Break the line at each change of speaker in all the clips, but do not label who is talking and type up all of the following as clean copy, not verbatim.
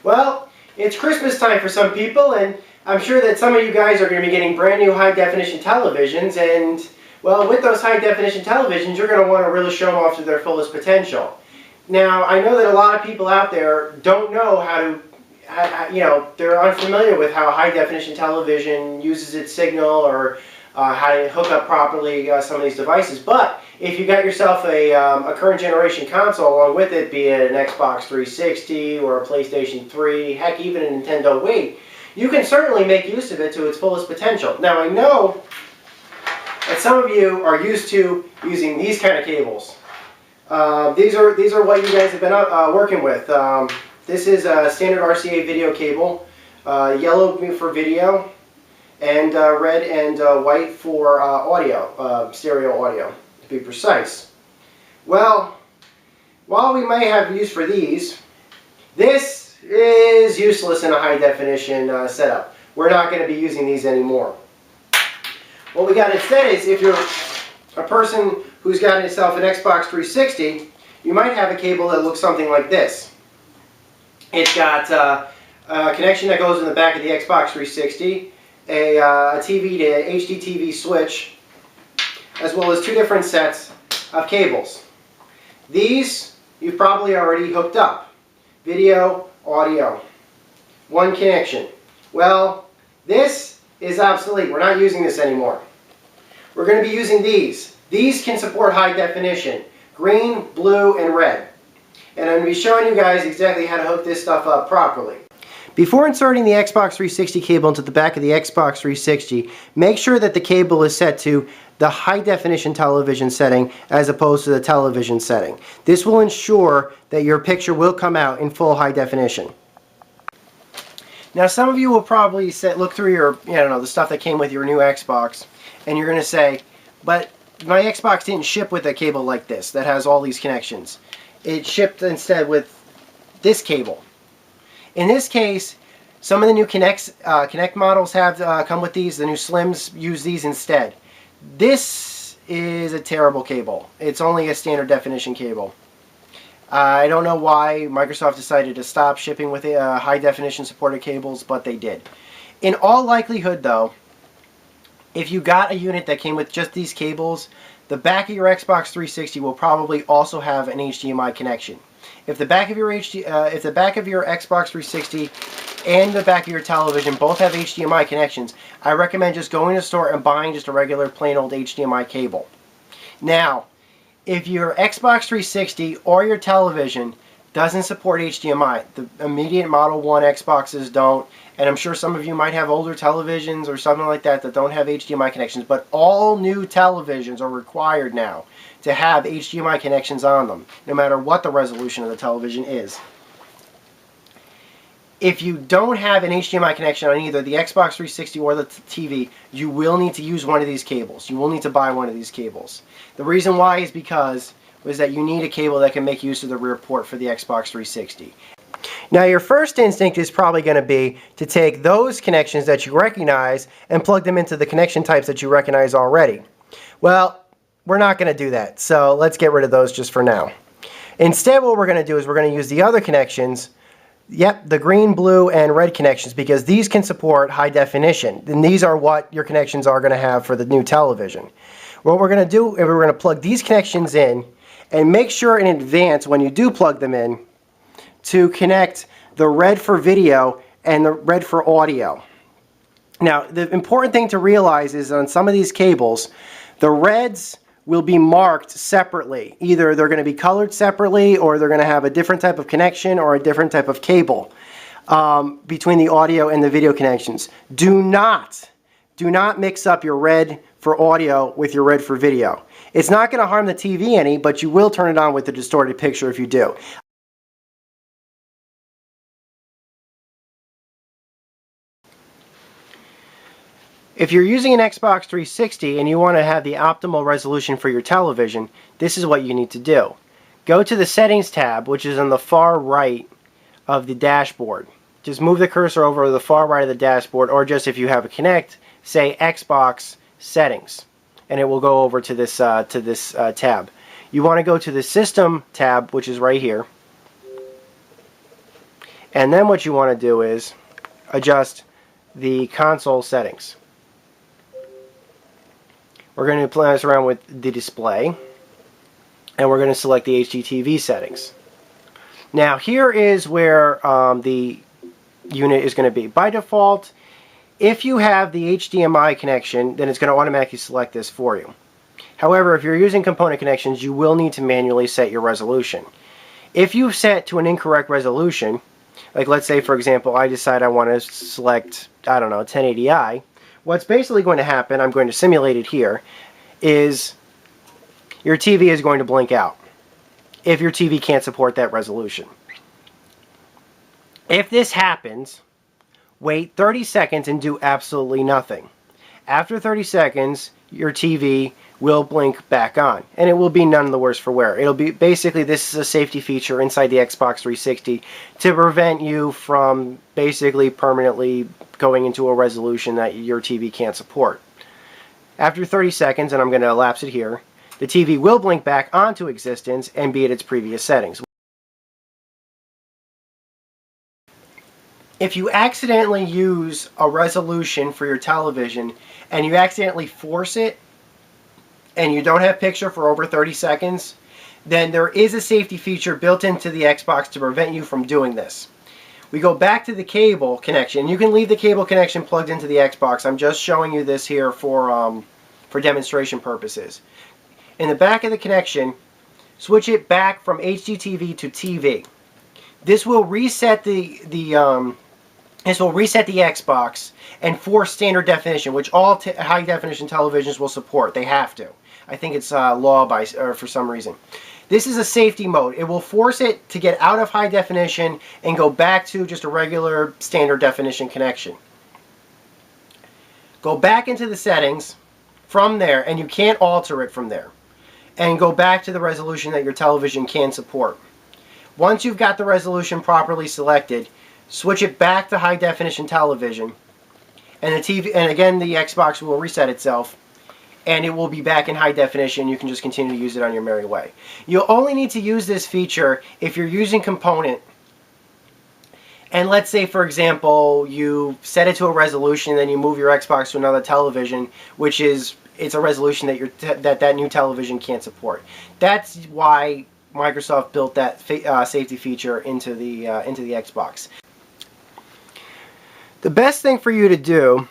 Well, it's Christmas time for some people, and I'm sure that some of you guys are going to be getting brand new high-definition televisions, and well, with those high-definition televisions, you're going to want to really show them off to their fullest potential. Now, I know that a lot of people out there don't know how to, they're unfamiliar with how high-definition television uses its signal, or how to hook up properly some of these devices. But if you got yourself a current generation console along with it, be it an Xbox 360 or a PlayStation 3, heck, even a Nintendo Wii, you can certainly make use of it to its fullest potential. Now, I know that some of you are used to using these kind of cables. These are what you guys have been working with. This is a standard RCA video cable, yellow for video, and red and white for audio, stereo audio, to be precise. Well, while we may have use for these, this is useless in a high definition setup. We're not going to be using these anymore. What we got instead is, if you're a person who's got yourself an Xbox 360, you might have a cable that looks something like this. It's got a connection that goes in the back of the Xbox 360, a TV to HDTV switch, as well as two different sets of cables. These you've probably already hooked up. Video, audio. One connection. Well, this is obsolete. We're not using this anymore. We're going to be using these. These can support high definition. Green, blue, and red. And I'm going to be showing you guys exactly how to hook this stuff up properly. Before inserting the Xbox 360 cable into the back of the Xbox 360, make sure that the cable is set to the high definition television setting as opposed to the television setting. This will ensure that your picture will come out in full high definition. Now, some of you will probably look through your, the stuff that came with your new Xbox, and you're going to say, but my Xbox didn't ship with a cable like this that has all these connections. It shipped instead with this cable. In this case, some of the new Connect models have come with these. The new Slims use these instead. This is a terrible cable. It's only a standard definition cable. I don't know why Microsoft decided to stop shipping with high definition supported cables, but they did. In all likelihood, though, if you got a unit that came with just these cables, the back of your Xbox 360 will probably also have an HDMI connection. If the back of your Xbox 360 and the back of your television both have HDMI connections, I recommend just going to the store and buying just a regular plain old HDMI cable. Now, if your Xbox 360 or your television doesn't support HDMI, the immediate Model 1 Xboxes don't, and I'm sure some of you might have older televisions or something like that that don't have HDMI connections, but all new televisions are required now to have HDMI connections on them, no matter what the resolution of the television is. If you don't have an HDMI connection on either the Xbox 360 or the TV, you will need to use one of these cables. You will need to buy one of these cables. The reason why is because that you need a cable that can make use of the rear port for the Xbox 360. Now, your first instinct is probably going to be to take those connections that you recognize and plug them into the connection types that you recognize already. Well, we're not going to do that, so let's get rid of those just for now. Instead, what we're going to do is we're going to use the other connections, the green, blue, and red connections, because these can support high definition, and these are what your connections are going to have for the new television. What we're going to do is we're going to plug these connections in, and make sure in advance when you do plug them in to connect the red for video and the red for audio. Now, the important thing to realize is on some of these cables, the reds will be marked separately. Either they're going to be colored separately, or they're going to have a different type of connection or a different type of cable between the audio and the video connections. Do not mix up your red for audio with your red for video. It's not going to harm the TV any, but you will turn it on with a distorted picture if you do. If you're using an Xbox 360 and you want to have the optimal resolution for your television, this is what you need to do. Go to the Settings tab, which is on the far right of the dashboard. Just move the cursor over to the far right of the dashboard, or just if you have a Kinect, say Xbox Settings, and it will go over to this tab. You want to go to the System tab, which is right here, And then what you want to do is adjust the console settings. We're going to play this around with the display, and we're going to select the HDTV settings. Now here is where the unit is going to be. By default, if you have the HDMI connection, then it's going to automatically select this for you. However, if you're using component connections, you will need to manually set your resolution. If you set to an incorrect resolution, like let's say for example I decide I want to select, I don't know, 1080i, what's basically going to happen, I'm going to simulate it here, is your TV is going to blink out if your TV can't support that resolution. If this happens, wait 30 seconds and do absolutely nothing. After 30 seconds, your TV will blink back on, and it will be none the worse for wear. It'll be basically, this is a safety feature inside the Xbox 360 to prevent you from basically permanently going into a resolution that your TV can't support. After 30 seconds, and I'm going to elapse it here, the TV will blink back onto existence and be at its previous settings. If you accidentally use a resolution for your television and you accidentally force it and you don't have picture for over 30 seconds, then there is a safety feature built into the Xbox to prevent you from doing this. We go back to the cable connection. You can leave the cable connection plugged into the Xbox. I'm just showing you this here for demonstration purposes. In the back of the connection, switch it back from HDTV to TV. This will reset the Xbox and force standard definition, which all high definition televisions will support. They have to. I think it's law for some reason. This is a safety mode. It will force it to get out of high definition and go back to just a regular standard definition connection. Go back into the settings from there, and you can't alter it from there. And go back to the resolution that your television can support. Once you've got the resolution properly selected, switch it back to high definition television, and the TV, and again the Xbox will reset itself, and it will be back in high definition. You can just continue to use it on your merry way. You'll only need to use this feature if you're using component, and let's say for example you set it to a resolution, then you move your Xbox to another television, which is, it's a resolution that that new television can't support. That's why Microsoft built that safety feature into the Xbox. The best thing for you to do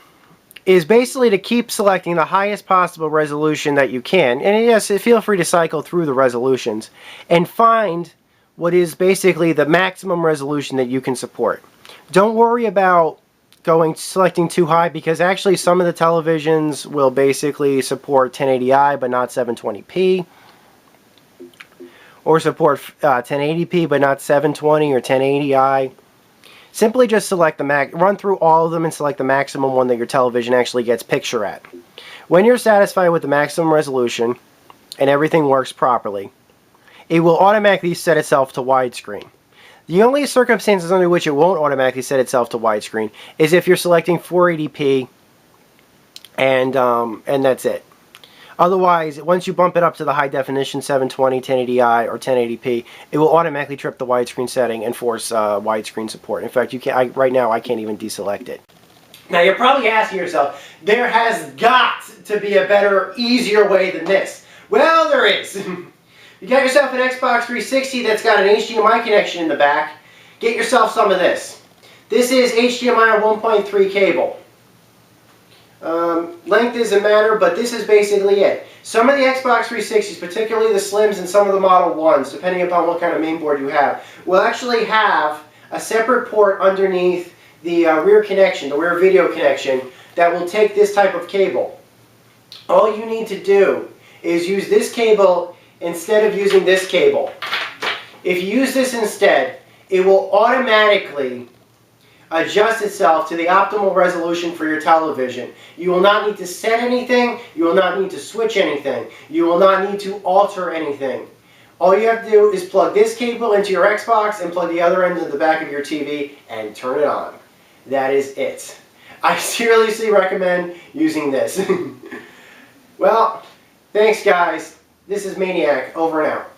is basically to keep selecting the highest possible resolution that you can. And yes, feel free to cycle through the resolutions and find what is basically the maximum resolution that you can support. Don't worry about selecting too high, because actually some of the televisions will basically support 1080i but not 720p, or support 1080p but not 720 or 1080i. Simply just select the run through all of them and select the maximum one that your television actually gets picture at. When you're satisfied with the maximum resolution and everything works properly, it will automatically set itself to widescreen. The only circumstances under which it won't automatically set itself to widescreen is if you're selecting 480p and that's it. Otherwise, once you bump it up to the high definition 720, 1080i, or 1080p, it will automatically trip the widescreen setting and force widescreen support. In fact, right now I can't even deselect it. Now you're probably asking yourself, there has got to be a better, easier way than this. Well, there is. You got yourself an Xbox 360 that's got an HDMI connection in the back. Get yourself some of this. This is HDMI 1.3 cable. Length doesn't matter, but this is basically it. Some of the Xbox 360s, particularly the Slims and some of the Model 1s, depending upon what kind of mainboard you have, will actually have a separate port underneath the rear connection, the rear video connection, that will take this type of cable. All you need to do is use this cable instead of using this cable. If you use this instead, it will automatically adjust itself to the optimal resolution for your television. You will not need to set anything. You will not need to switch anything. You will not need to alter anything. All you have to do is plug this cable into your Xbox and plug the other end into the back of your TV and turn it on. That is it. I seriously recommend using this. Well, thanks guys. This is Maniac, over and out.